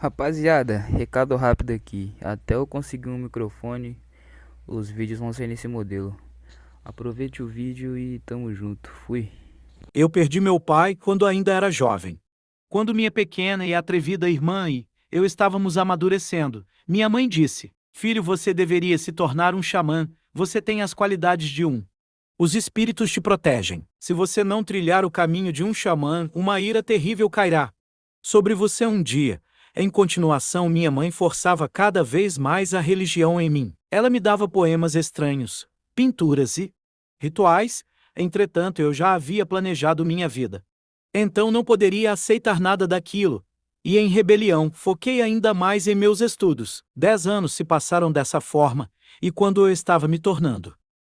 Rapaziada, recado rápido aqui. Até eu conseguir um microfone, os vídeos vão ser nesse modelo. Aproveite o vídeo e tamo junto. Fui. Eu perdi meu pai quando ainda era jovem. Quando minha pequena e atrevida irmã e eu estávamos amadurecendo, minha mãe disse: "Filho, você deveria se tornar um xamã, você tem as qualidades de um. Os espíritos te protegem. Se você não trilhar o caminho de um xamã, uma ira terrível cairá sobre você um dia." Em continuação, minha mãe forçava cada vez mais a religião em mim. Ela me dava poemas estranhos, pinturas e rituais. Entretanto, eu já havia planejado minha vida. Então não poderia aceitar nada daquilo. E em rebelião, foquei ainda mais em meus estudos. 10 anos se passaram dessa forma, e quando eu estava me tornando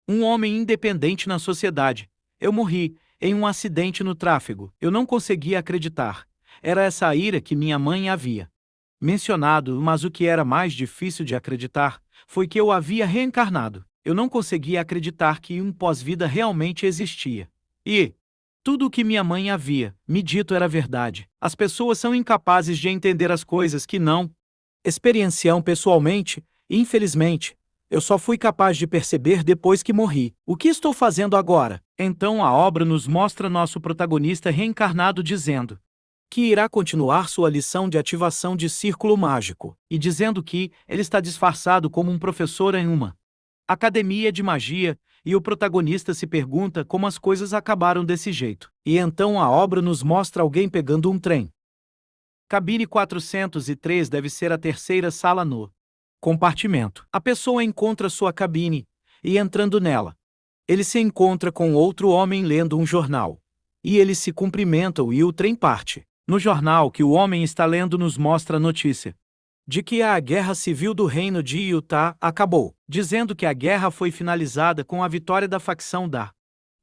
um homem independente na sociedade, eu morri em um acidente no tráfego. Eu não conseguia acreditar. Era essa a ira que minha mãe havia mencionado, mas o que era mais difícil de acreditar foi que eu havia reencarnado. Eu não conseguia acreditar que um pós-vida realmente existia. E tudo o que minha mãe havia me dito era verdade. As pessoas são incapazes de entender as coisas que não experienciam pessoalmente, e infelizmente, eu só fui capaz de perceber depois que morri. O que estou fazendo agora? Então a obra nos mostra nosso protagonista reencarnado dizendo que irá continuar sua lição de ativação de círculo mágico, e dizendo que ele está disfarçado como um professor em uma academia de magia, e o protagonista se pergunta como as coisas acabaram desse jeito. E então a obra nos mostra alguém pegando um trem. Cabine 403 deve ser a terceira sala no compartimento. A pessoa encontra sua cabine, e entrando nela, ele se encontra com outro homem lendo um jornal. E eles se cumprimentam e o trem parte. No jornal que o homem está lendo nos mostra a notícia de que a Guerra Civil do Reino de Utah acabou, dizendo que a guerra foi finalizada com a vitória da facção da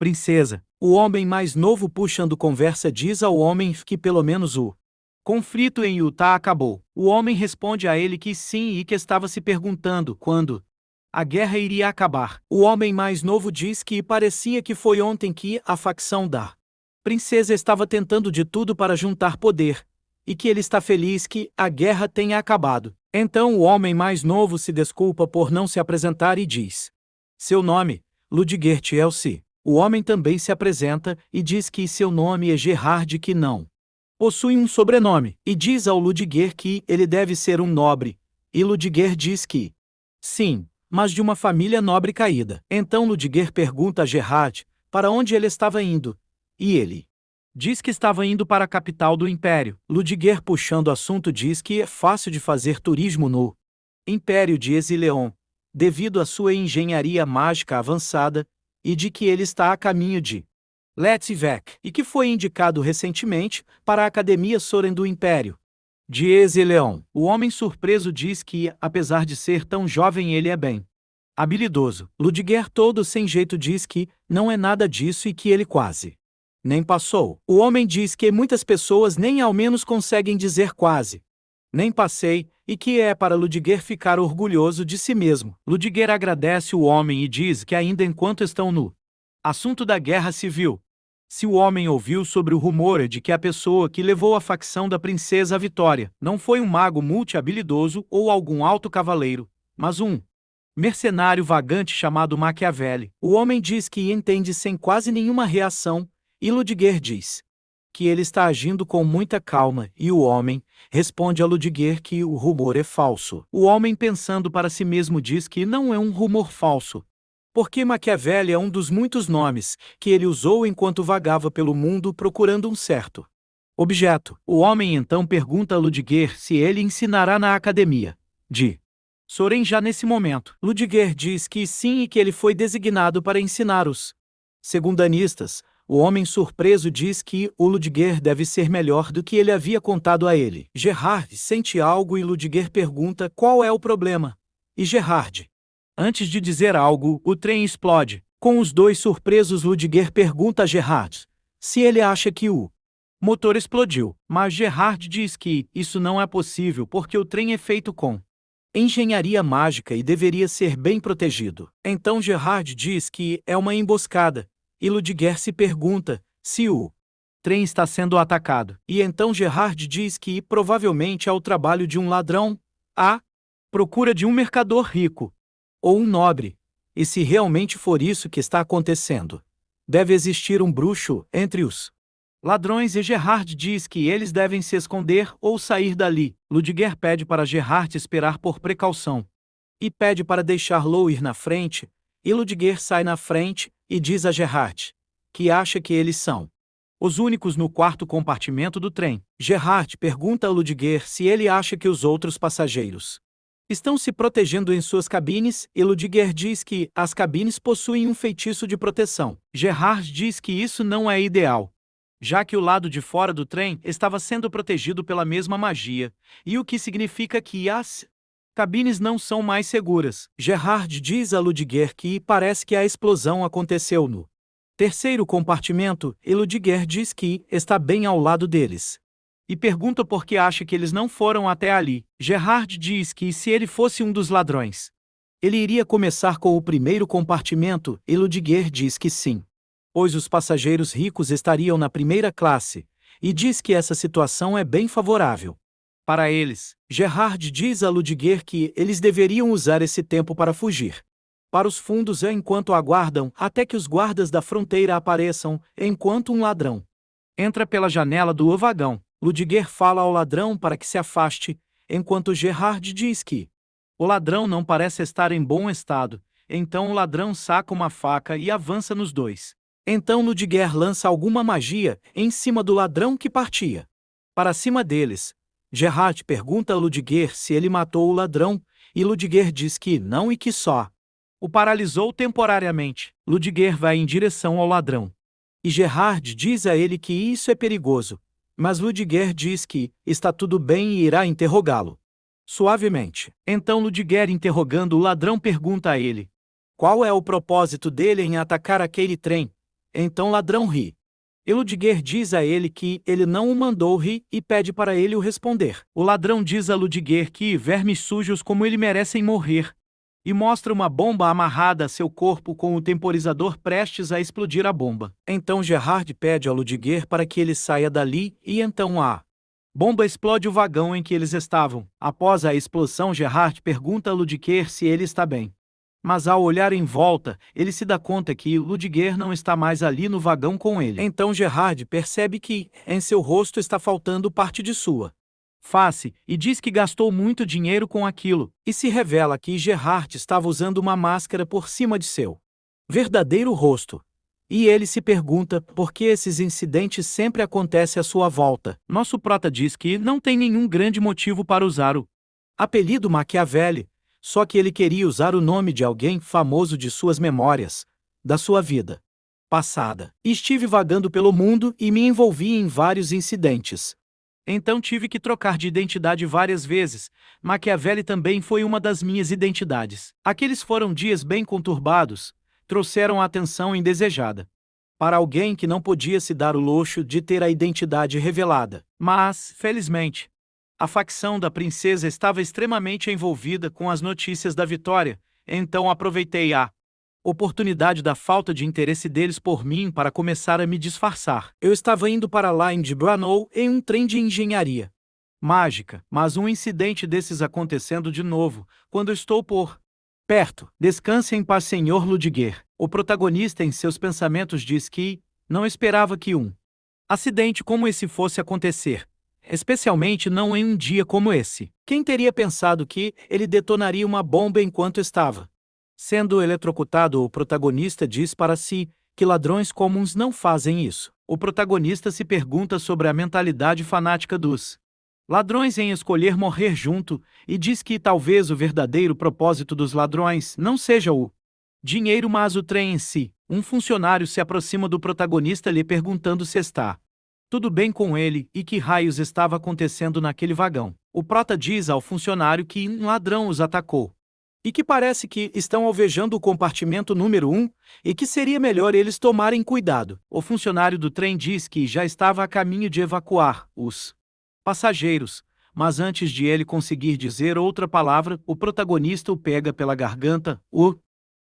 princesa. O homem mais novo puxando conversa diz ao homem que pelo menos o conflito em Utah acabou. O homem responde a ele que sim e que estava se perguntando quando a guerra iria acabar. O homem mais novo diz que parecia que foi ontem que a facção da princesa estava tentando de tudo para juntar poder, e que ele está feliz que a guerra tenha acabado. Então o homem mais novo se desculpa por não se apresentar e diz: seu nome, Ludger Chelsea. O homem também se apresenta e diz que seu nome é Gerard, que não possui um sobrenome, e diz ao Ludger que ele deve ser um nobre, e Ludger diz que sim, mas de uma família nobre caída. Então Ludger pergunta a Gerard para onde ele estava indo, e ele diz que estava indo para a capital do Império. Ludger, puxando o assunto, diz que é fácil de fazer turismo no Império de Ezileon, devido à sua engenharia mágica avançada, e de que ele está a caminho de Letzvek, e que foi indicado recentemente para a Academia Soren do Império de Ezileon. O homem surpreso diz que, apesar de ser tão jovem, ele é bem habilidoso. Ludger, todo sem jeito, diz que não é nada disso e que ele quase nem passou. O homem diz que muitas pessoas nem ao menos conseguem dizer quase nem passei, e que é para Ludger ficar orgulhoso de si mesmo. Ludger agradece o homem e diz que ainda enquanto estão no assunto da guerra civil, se o homem ouviu sobre o rumor de que a pessoa que levou a facção da princesa à vitória não foi um mago multi-habilidoso ou algum alto cavaleiro, mas um mercenário vagante chamado Machiavelli. O homem diz que entende sem quase nenhuma reação, e Ludger diz que ele está agindo com muita calma, e o homem responde a Ludger que o rumor é falso. O homem, pensando para si mesmo, diz que não é um rumor falso, porque Machiavelli é um dos muitos nomes que ele usou enquanto vagava pelo mundo procurando um certo objeto. O homem então pergunta a Ludger se ele ensinará na academia de Soren já nesse momento. Ludger diz que sim e que ele foi designado para ensinar os segundanistas. O homem surpreso diz que o Ludger deve ser melhor do que ele havia contado a ele. Gerard sente algo e Ludger pergunta qual é o problema. E Gerard, antes de dizer algo, o trem explode. Com os dois surpresos, Ludger pergunta a Gerard se ele acha que o motor explodiu. Mas Gerard diz que isso não é possível porque o trem é feito com engenharia mágica e deveria ser bem protegido. Então Gerard diz que é uma emboscada. E Ludger se pergunta se o trem está sendo atacado. E então Gerard diz que provavelmente é o trabalho de um ladrão, à procura de um mercador rico, ou um nobre. E se realmente for isso que está acontecendo, deve existir um bruxo entre os ladrões e Gerard diz que eles devem se esconder ou sair dali. Ludger pede para Gerard esperar por precaução e pede para deixar Lou ir na frente, e Ludger sai na frente e diz a Gerard que acha que eles são os únicos no quarto compartimento do trem. Gerard pergunta a Ludger se ele acha que os outros passageiros estão se protegendo em suas cabines, e Ludger diz que as cabines possuem um feitiço de proteção. Gerard diz que isso não é ideal, já que o lado de fora do trem estava sendo protegido pela mesma magia, e o que significa que as cabines não são mais seguras. Gerard diz a Ludger que parece que a explosão aconteceu no terceiro compartimento, e Ludger diz que está bem ao lado deles e pergunta por que acha que eles não foram até ali. Gerard diz que se ele fosse um dos ladrões, ele iria começar com o primeiro compartimento, e Ludger diz que sim, pois os passageiros ricos estariam na primeira classe, e diz que essa situação é bem favorável para eles. Gerard diz a Ludger que eles deveriam usar esse tempo para fugir para os fundos enquanto aguardam até que os guardas da fronteira apareçam, enquanto um ladrão entra pela janela do vagão. Ludger fala ao ladrão para que se afaste, enquanto Gerard diz que o ladrão não parece estar em bom estado. Então o ladrão saca uma faca e avança nos dois. Então Ludger lança alguma magia em cima do ladrão que partia para cima deles. Gerard pergunta a Ludger se ele matou o ladrão, e Ludger diz que não e que só o paralisou temporariamente. Ludger vai em direção ao ladrão, e Gerard diz a ele que isso é perigoso, mas Ludger diz que está tudo bem e irá interrogá-lo suavemente. Então Ludger, interrogando o ladrão, pergunta a ele qual é o propósito dele em atacar aquele trem. Então o ladrão ri. E Ludger diz a ele que ele não o mandou rir e pede para ele o responder. O ladrão diz a Ludger que vermes sujos como ele merecem morrer, e mostra uma bomba amarrada a seu corpo com o temporizador prestes a explodir a bomba. Então Gerard pede a Ludger para que ele saia dali, e então a bomba explode o vagão em que eles estavam. Após a explosão, Gerard pergunta a Ludger se ele está bem. Mas ao olhar em volta, ele se dá conta que Ludger não está mais ali no vagão com ele. Então Gerard percebe que em seu rosto está faltando parte de sua face, e diz que gastou muito dinheiro com aquilo, e se revela que Gerard estava usando uma máscara por cima de seu verdadeiro rosto. E ele se pergunta por que esses incidentes sempre acontecem à sua volta. Nosso prota diz que não tem nenhum grande motivo para usar o apelido Machiavelli, só que ele queria usar o nome de alguém famoso de suas memórias, da sua vida passada. Estive vagando pelo mundo e me envolvi em vários incidentes. Então tive que trocar de identidade várias vezes. Machiavelli também foi uma das minhas identidades. Aqueles foram dias bem conturbados, trouxeram a atenção indesejada para alguém que não podia se dar o luxo de ter a identidade revelada. Mas, felizmente, a facção da princesa estava extremamente envolvida com as notícias da vitória, então aproveitei a oportunidade da falta de interesse deles por mim para começar a me disfarçar. Eu estava indo para Line de Branagh em um trem de engenharia mágica, mas um incidente desses acontecendo de novo, quando estou por perto. Descanse em paz, Sr. Ludger. O protagonista em seus pensamentos diz que não esperava que um acidente como esse fosse acontecer, especialmente não em um dia como esse. Quem teria pensado que ele detonaria uma bomba enquanto estava sendo eletrocutado? O protagonista diz para si que ladrões comuns não fazem isso. O protagonista se pergunta sobre a mentalidade fanática dos ladrões em escolher morrer junto, e diz que talvez o verdadeiro propósito dos ladrões não seja o dinheiro, mas o trem em si. Um funcionário se aproxima do protagonista lhe perguntando se está tudo bem com ele e que raios estava acontecendo naquele vagão. O prota diz ao funcionário que um ladrão os atacou e que parece que estão alvejando o compartimento número 1 e que seria melhor eles tomarem cuidado. O funcionário do trem diz que já estava a caminho de evacuar os passageiros, mas antes de ele conseguir dizer outra palavra, o protagonista o pega pela garganta, o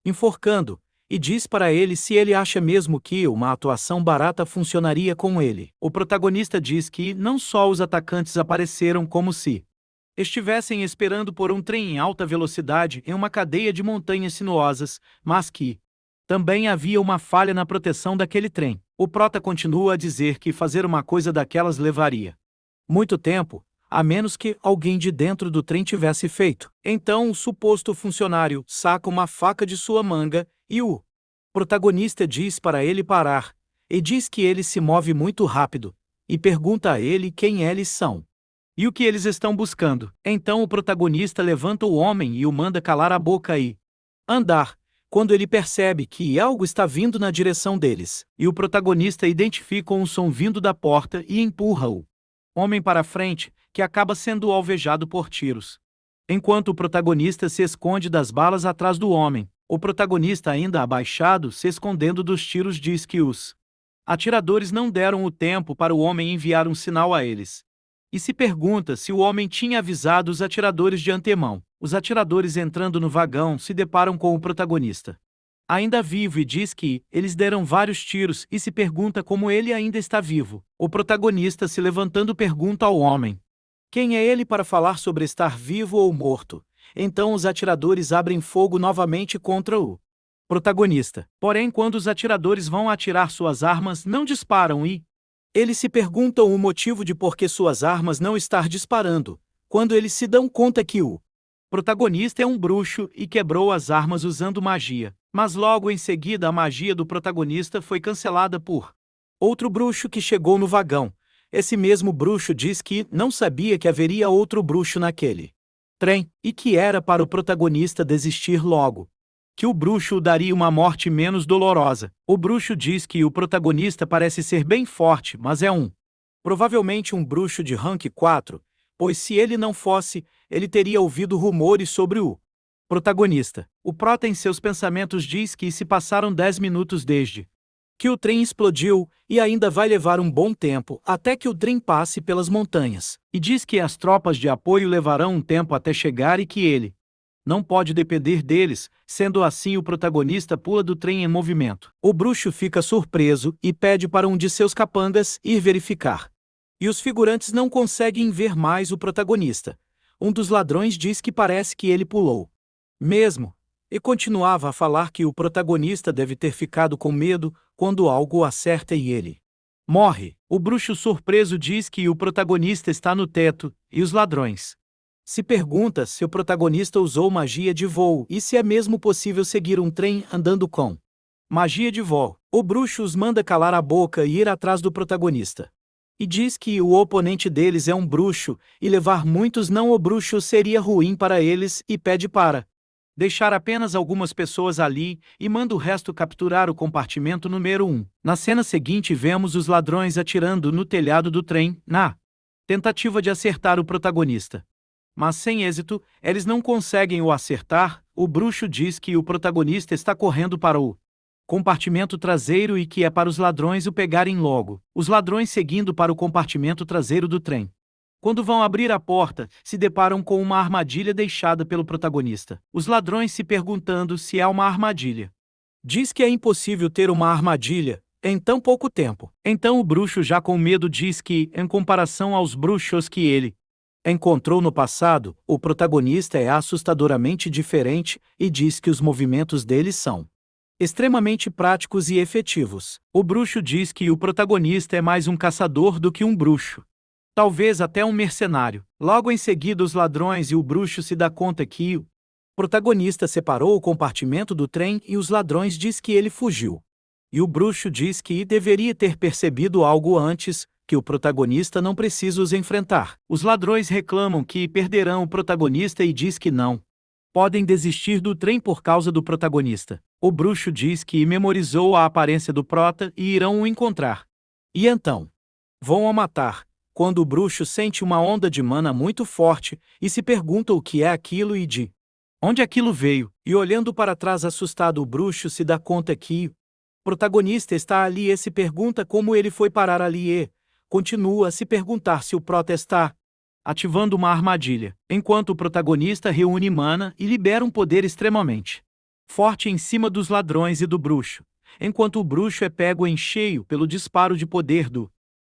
enforcando, e diz para ele se ele acha mesmo que uma atuação barata funcionaria com ele. O protagonista diz que não só os atacantes apareceram como se estivessem esperando por um trem em alta velocidade em uma cadeia de montanhas sinuosas, mas que também havia uma falha na proteção daquele trem. O prota continua a dizer que fazer uma coisa daquelas levaria muito tempo, a menos que alguém de dentro do trem tivesse feito. Então o suposto funcionário saca uma faca de sua manga e o protagonista diz para ele parar, e diz que ele se move muito rápido, e pergunta a ele quem eles são e o que eles estão buscando. Então o protagonista levanta o homem e o manda calar a boca e andar, quando ele percebe que algo está vindo na direção deles, e o protagonista identifica um som vindo da porta e empurra o homem para frente, que acaba sendo alvejado por tiros. Enquanto o protagonista se esconde das balas atrás do homem, o protagonista, ainda abaixado, se escondendo dos tiros, diz que os atiradores não deram o tempo para o homem enviar um sinal a eles. E se pergunta se o homem tinha avisado os atiradores de antemão. Os atiradores, entrando no vagão, se deparam com o protagonista ainda vivo e diz que eles deram vários tiros e se pergunta como ele ainda está vivo. O protagonista, se levantando, pergunta ao homem quem é ele para falar sobre estar vivo ou morto. Então os atiradores abrem fogo novamente contra o protagonista. Porém, quando os atiradores vão atirar suas armas, não disparam e eles se perguntam o motivo de por que suas armas não estar disparando, quando eles se dão conta que o protagonista é um bruxo e quebrou as armas usando magia. Mas logo em seguida a magia do protagonista foi cancelada por outro bruxo que chegou no vagão. Esse mesmo bruxo diz que não sabia que haveria outro bruxo naquele trem, e que era para o protagonista desistir logo, que o bruxo o daria uma morte menos dolorosa. O bruxo diz que o protagonista parece ser bem forte, mas é provavelmente um bruxo de rank 4, pois se ele não fosse, ele teria ouvido rumores sobre o protagonista. O prota, em seus pensamentos, diz que se passaram 10 minutos desde que o trem explodiu, e ainda vai levar um bom tempo até que o trem passe pelas montanhas. E diz que as tropas de apoio levarão um tempo até chegar e que ele não pode depender deles. Sendo assim, o protagonista pula do trem em movimento. O bruxo fica surpreso e pede para um de seus capangas ir verificar. E os figurantes não conseguem ver mais o protagonista. Um dos ladrões diz que parece que ele pulou mesmo, e continuava a falar que o protagonista deve ter ficado com medo quando algo o acerta e ele morre. O bruxo, surpreso, diz que o protagonista está no teto, e os ladrões se pergunta se o protagonista usou magia de voo e se é mesmo possível seguir um trem andando com magia de voo. O bruxo os manda calar a boca e ir atrás do protagonista. E diz que o oponente deles é um bruxo, e levar muitos não o bruxo seria ruim para eles, e pede para deixar apenas algumas pessoas ali, e manda o resto capturar o compartimento número 1. Na cena seguinte vemos os ladrões atirando no telhado do trem, na tentativa de acertar o protagonista. Mas sem êxito, eles não conseguem o acertar. O bruxo diz que o protagonista está correndo para o compartimento traseiro e que é para os ladrões o pegarem logo. Os ladrões, seguindo para o compartimento traseiro do trem. Quando vão abrir a porta, se deparam com uma armadilha deixada pelo protagonista. Os ladrões, se perguntando se é uma armadilha, diz que é impossível ter uma armadilha em tão pouco tempo. Então o bruxo, já com medo, diz que, em comparação aos bruxos que ele encontrou no passado, o protagonista é assustadoramente diferente, e diz que os movimentos dele são extremamente práticos e efetivos. O bruxo diz que o protagonista é mais um caçador do que um bruxo. Talvez até um mercenário. Logo em seguida, os ladrões e o bruxo se dão conta que o protagonista separou o compartimento do trem e os ladrões diz que ele fugiu. E o bruxo diz que deveria ter percebido algo antes, que o protagonista não precisa os enfrentar. Os ladrões reclamam que perderão o protagonista e diz que não podem desistir do trem por causa do protagonista. O bruxo diz que memorizou a aparência do prota e irão o encontrar. E então vão o matar. Quando o bruxo sente uma onda de mana muito forte, e se pergunta o que é aquilo e de onde aquilo veio, e olhando para trás assustado, o bruxo se dá conta que o protagonista está ali e se pergunta como ele foi parar ali e continua a se perguntar se o prota está ativando uma armadilha, enquanto o protagonista reúne mana e libera um poder extremamente forte em cima dos ladrões e do bruxo, enquanto o bruxo é pego em cheio pelo disparo de poder do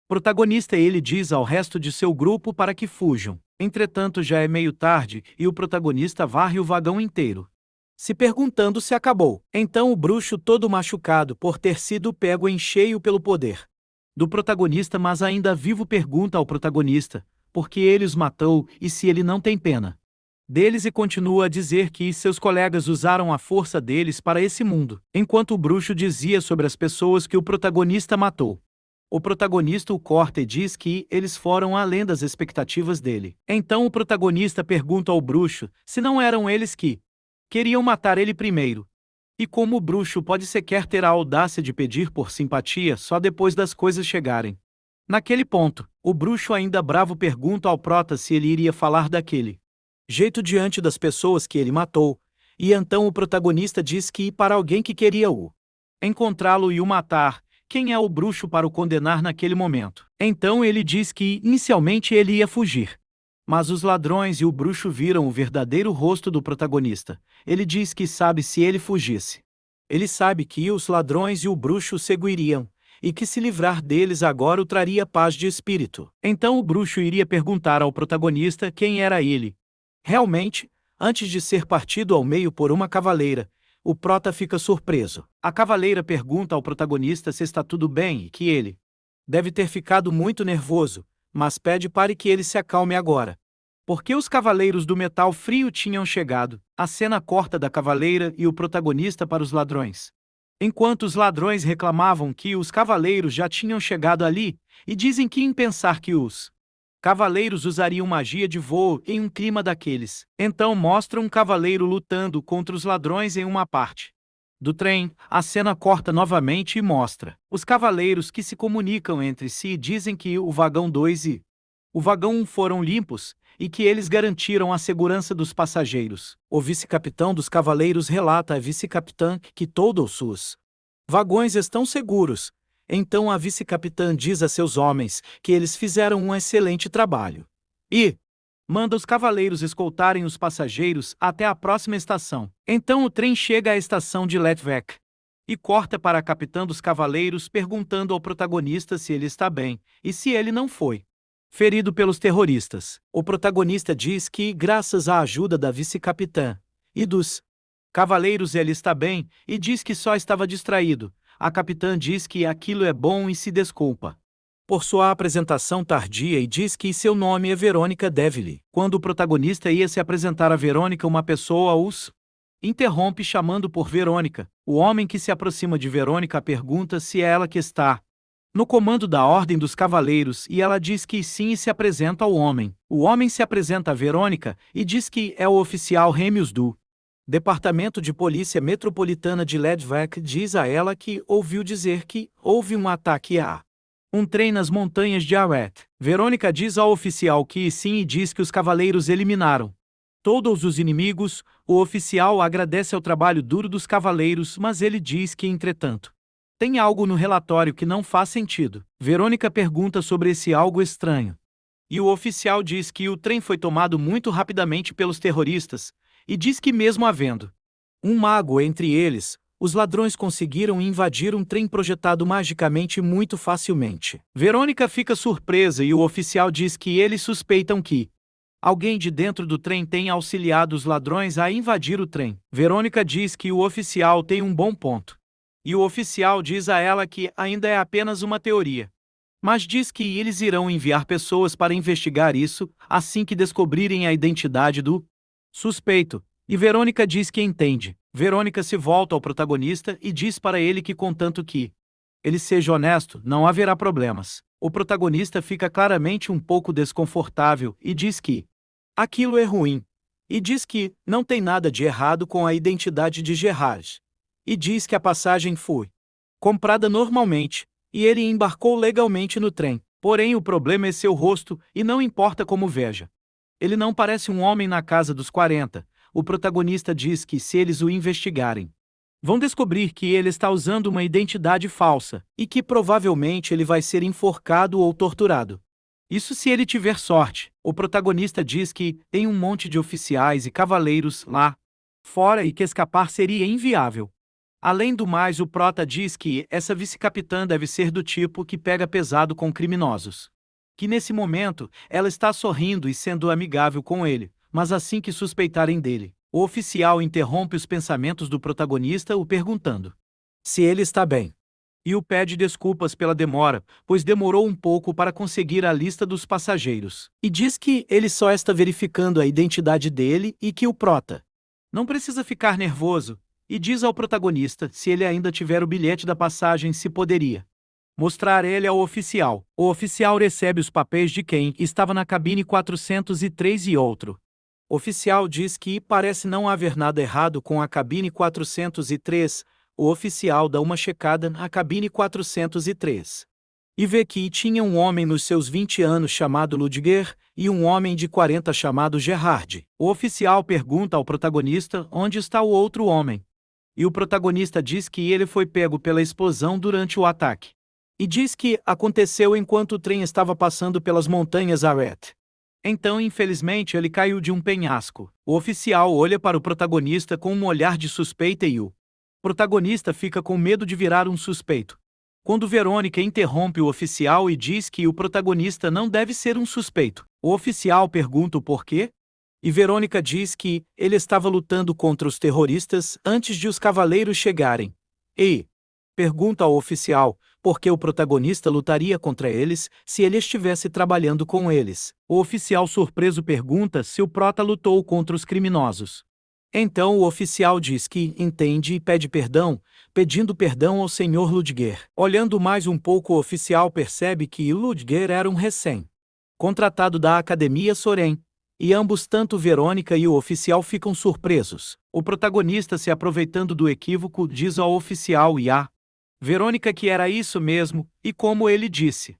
protagonista. Ele diz ao resto de seu grupo para que fujam. Entretanto, já é meio tarde e o protagonista varre o vagão inteiro, se perguntando se acabou. Então o bruxo, todo machucado por ter sido pego em cheio pelo poder do protagonista, mas ainda vivo, pergunta ao protagonista por que ele os matou e se ele não tem pena deles, e continua a dizer que seus colegas usaram a força deles para esse mundo, enquanto o bruxo dizia sobre as pessoas que o protagonista matou. O protagonista o corta e diz que eles foram além das expectativas dele. Então o protagonista pergunta ao bruxo se não eram eles que queriam matar ele primeiro. E como o bruxo pode sequer ter a audácia de pedir por simpatia só depois das coisas chegarem? Naquele ponto, o bruxo, ainda bravo, pergunta ao prota se ele iria falar daquele jeito diante das pessoas que ele matou, e então o protagonista diz que para alguém que queria o encontrá-lo e o matar, quem é o bruxo para o condenar naquele momento? Então ele diz que inicialmente ele ia fugir. Mas os ladrões e o bruxo viram o verdadeiro rosto do protagonista. Ele diz que sabe se ele fugisse. Ele sabe que os ladrões e o bruxo o seguiriam, e que se livrar deles agora o traria paz de espírito. Então o bruxo iria perguntar ao protagonista quem era ele. Realmente, antes de ser partido ao meio por uma cavaleira, o prota fica surpreso. A cavaleira pergunta ao protagonista se está tudo bem e que ele deve ter ficado muito nervoso, mas pede para que ele se acalme agora, porque os cavaleiros do metal frio tinham chegado. A cena corta da cavaleira e o protagonista para os ladrões. Enquanto os ladrões reclamavam que os cavaleiros já tinham chegado ali, e dizem que em pensar que os cavaleiros usariam magia de voo em um clima daqueles. Então mostra um cavaleiro lutando contra os ladrões em uma parte do trem. A cena corta novamente e mostra os cavaleiros que se comunicam entre si e dizem que o vagão 2 e o vagão 1 foram limpos e que eles garantiram a segurança dos passageiros. O vice-capitão dos cavaleiros relata à vice-capitã que todos os vagões estão seguros. Então a vice-capitã diz a seus homens que eles fizeram um excelente trabalho e manda os cavaleiros escoltarem os passageiros até a próxima estação. Então o trem chega à estação de Letvec e corta para a capitã dos cavaleiros perguntando ao protagonista se ele está bem e se ele não foi ferido pelos terroristas. O protagonista diz que, graças à ajuda da vice-capitã e dos cavaleiros, ele está bem e diz que só estava distraído. A capitã diz que aquilo é bom e se desculpa por sua apresentação tardia e diz que seu nome é Verônica Devily. Quando o protagonista ia se apresentar a Verônica, uma pessoa os interrompe chamando por Verônica. O homem que se aproxima de Verônica pergunta se é ela que está no comando da Ordem dos Cavaleiros e ela diz que sim e se apresenta ao homem. O homem se apresenta a Verônica e diz que é o oficial Remius do Departamento de Polícia Metropolitana de Letvec. Diz a ela que ouviu dizer que houve um ataque a um trem nas montanhas de Aret. Verônica diz ao oficial que sim e diz que os cavaleiros eliminaram todos os inimigos. O oficial agradece ao trabalho duro dos cavaleiros, mas ele diz que, entretanto, tem algo no relatório que não faz sentido. Verônica pergunta sobre esse algo estranho. E o oficial diz que o trem foi tomado muito rapidamente pelos terroristas, e diz que mesmo havendo um mago entre eles, os ladrões conseguiram invadir um trem projetado magicamente muito facilmente. Verônica fica surpresa e o oficial diz que eles suspeitam que alguém de dentro do trem tenha auxiliado os ladrões a invadir o trem. Verônica diz que o oficial tem um bom ponto. E o oficial diz a ela que ainda é apenas uma teoria, mas diz que eles irão enviar pessoas para investigar isso assim que descobrirem a identidade do suspeito. E Verônica diz que entende. Verônica se volta ao protagonista e diz para ele que, contanto que ele seja honesto, não haverá problemas. O protagonista fica claramente um pouco desconfortável e diz que aquilo é ruim. E diz que não tem nada de errado com a identidade de Gerard. E diz que a passagem foi comprada normalmente, e ele embarcou legalmente no trem. Porém o problema é seu rosto, e não importa como veja. Ele não parece um homem na casa dos 40. O protagonista diz que se eles o investigarem, vão descobrir que ele está usando uma identidade falsa, e que provavelmente ele vai ser enforcado ou torturado. Isso se ele tiver sorte. O protagonista diz que tem um monte de oficiais e cavaleiros lá, fora e que escapar seria inviável. Além do mais, o prota diz que essa vice-capitã deve ser do tipo que pega pesado com criminosos. Que nesse momento, ela está sorrindo e sendo amigável com ele, mas assim que suspeitarem dele, o oficial interrompe os pensamentos do protagonista o perguntando se ele está bem. E o pede desculpas pela demora, pois demorou um pouco para conseguir a lista dos passageiros. E diz que ele só está verificando a identidade dele e que o prota não precisa ficar nervoso, e diz ao protagonista se ele ainda tiver o bilhete da passagem se poderia mostrar ele ao oficial. O oficial recebe os papéis de quem estava na cabine 403 e outro. O oficial diz que parece não haver nada errado com a cabine 403. O oficial dá uma checada na cabine 403 e vê que tinha um homem nos seus 20 anos chamado Ludger e um homem de 40 chamado Gerhard. O oficial pergunta ao protagonista onde está o outro homem. E o protagonista diz que ele foi pego pela explosão durante o ataque. E diz que aconteceu enquanto o trem estava passando pelas montanhas Aret. Então, infelizmente, ele caiu de um penhasco. O oficial olha para o protagonista com um olhar de suspeita e o protagonista fica com medo de virar um suspeito. Quando Verônica interrompe o oficial e diz que o protagonista não deve ser um suspeito, o oficial pergunta o porquê, e Verônica diz que ele estava lutando contra os terroristas antes de os cavaleiros chegarem. E pergunta ao oficial por que o protagonista lutaria contra eles se ele estivesse trabalhando com eles. O oficial surpreso pergunta se o prota lutou contra os criminosos. Então o oficial diz que entende e pede perdão, pedindo perdão ao Sr. Ludger. Olhando mais um pouco, o oficial percebe que Ludger era um recém-contratado da Academia Soren, e ambos, tanto Verônica e o oficial, ficam surpresos. O protagonista, se aproveitando do equívoco, diz ao oficial e a Verônica que era isso mesmo, e como ele disse,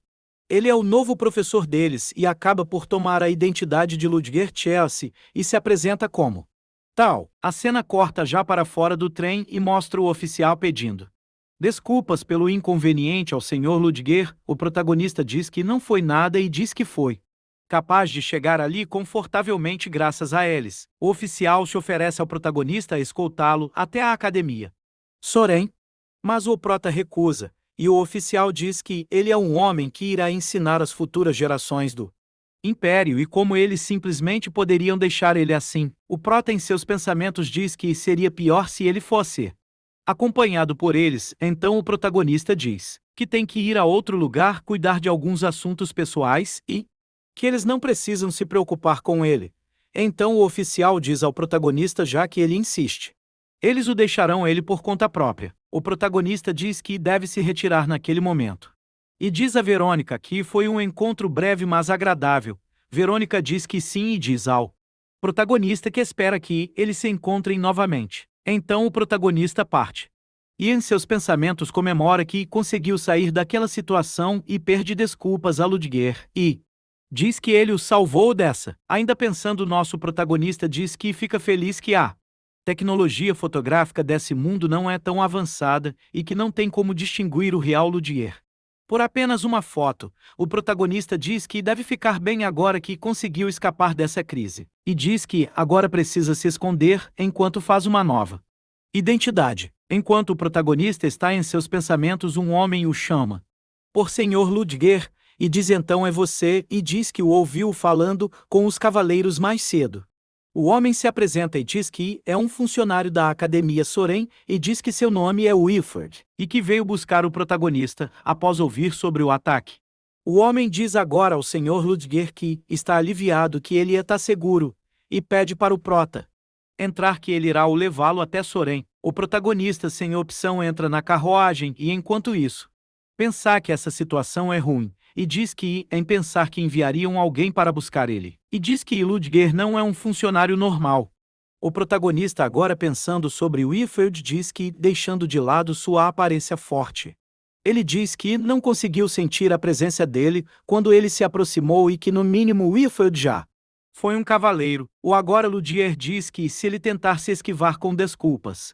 ele é o novo professor deles e acaba por tomar a identidade de Ludger Chelsea e se apresenta como tal. A cena corta já para fora do trem e mostra o oficial pedindo desculpas pelo inconveniente ao Sr. Ludger. O protagonista diz que não foi nada e diz que foi capaz de chegar ali confortavelmente graças a eles. O oficial se oferece ao protagonista a escoltá-lo até a academia Soren, mas o prota recusa, e o oficial diz que ele é um homem que irá ensinar as futuras gerações do Império e como eles simplesmente poderiam deixar ele assim. O prota em seus pensamentos diz que seria pior se ele fosse acompanhado por eles. Então o protagonista diz que tem que ir a outro lugar cuidar de alguns assuntos pessoais e que eles não precisam se preocupar com ele. Então o oficial diz ao protagonista, já que ele insiste, eles o deixarão ele por conta própria. O protagonista diz que deve se retirar naquele momento. E diz a Verônica que foi um encontro breve mas agradável. Verônica diz que sim e diz ao protagonista que espera que eles se encontrem novamente. Então o protagonista parte. E em seus pensamentos comemora que conseguiu sair daquela situação e pede desculpas a Ludger e diz que ele o salvou dessa. Ainda pensando, nosso protagonista diz que fica feliz que a tecnologia fotográfica desse mundo não é tão avançada e que não tem como distinguir o real Ludger por apenas uma foto. O protagonista diz que deve ficar bem agora que conseguiu escapar dessa crise. E diz que agora precisa se esconder enquanto faz uma nova identidade. Enquanto o protagonista está em seus pensamentos, um homem o chama por Sr. Ludger e diz então é você, e diz que o ouviu falando com os cavaleiros mais cedo. O homem se apresenta e diz que é um funcionário da Academia Soren e diz que seu nome é Wilford e que veio buscar o protagonista após ouvir sobre o ataque. O homem diz agora ao Sr. Ludger que está aliviado que ele está seguro e pede para o prota entrar que ele irá o levá-lo até Soren. O protagonista, sem opção, entra na carruagem e, enquanto isso, pensar que essa situação é ruim. E diz que, em pensar que enviariam alguém para buscar ele. E diz que Ludger não é um funcionário normal. O protagonista, agora pensando sobre Wilford, diz que, deixando de lado sua aparência forte, ele diz que não conseguiu sentir a presença dele quando ele se aproximou e que, no mínimo, Wilford já foi um cavaleiro. O agora Ludger diz que, se ele tentar se esquivar com desculpas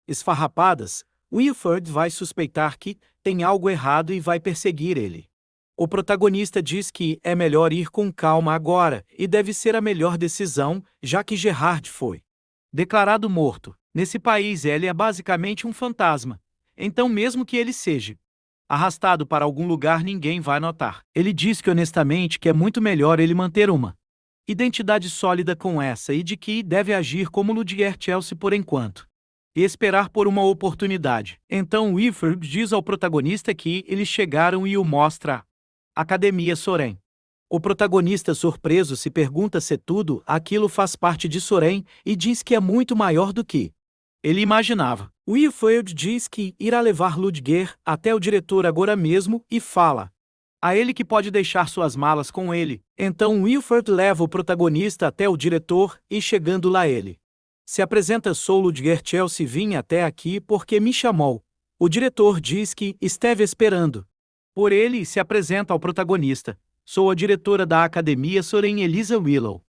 esfarrapadas, Wilford vai suspeitar que tem algo errado e vai perseguir ele. O protagonista diz que é melhor ir com calma agora, e deve ser a melhor decisão, já que Gerhard foi Declarado morto. Nesse país ele é basicamente um fantasma. Então mesmo que ele seja arrastado para algum lugar, ninguém vai notar. Ele diz que honestamente que é muito melhor ele manter uma identidade sólida com essa e de que deve agir como Ludger Chelsea por enquanto. E esperar por uma oportunidade. Então Wilfred diz ao protagonista que eles chegaram e o mostra a Academia Soren. O protagonista surpreso se pergunta se tudo aquilo faz parte de Soren e diz que é muito maior do que ele imaginava. Wilfred diz que irá levar Ludger até o diretor agora mesmo e fala a ele que pode deixar suas malas com ele. Então Wilfred leva o protagonista até o diretor e chegando lá ele se apresenta: sou Ludger Chelsea, vim até aqui porque me chamou. O diretor diz que esteve esperando por ele e se apresenta ao protagonista. Sou a diretora da Academia Soren, Elisa Willow.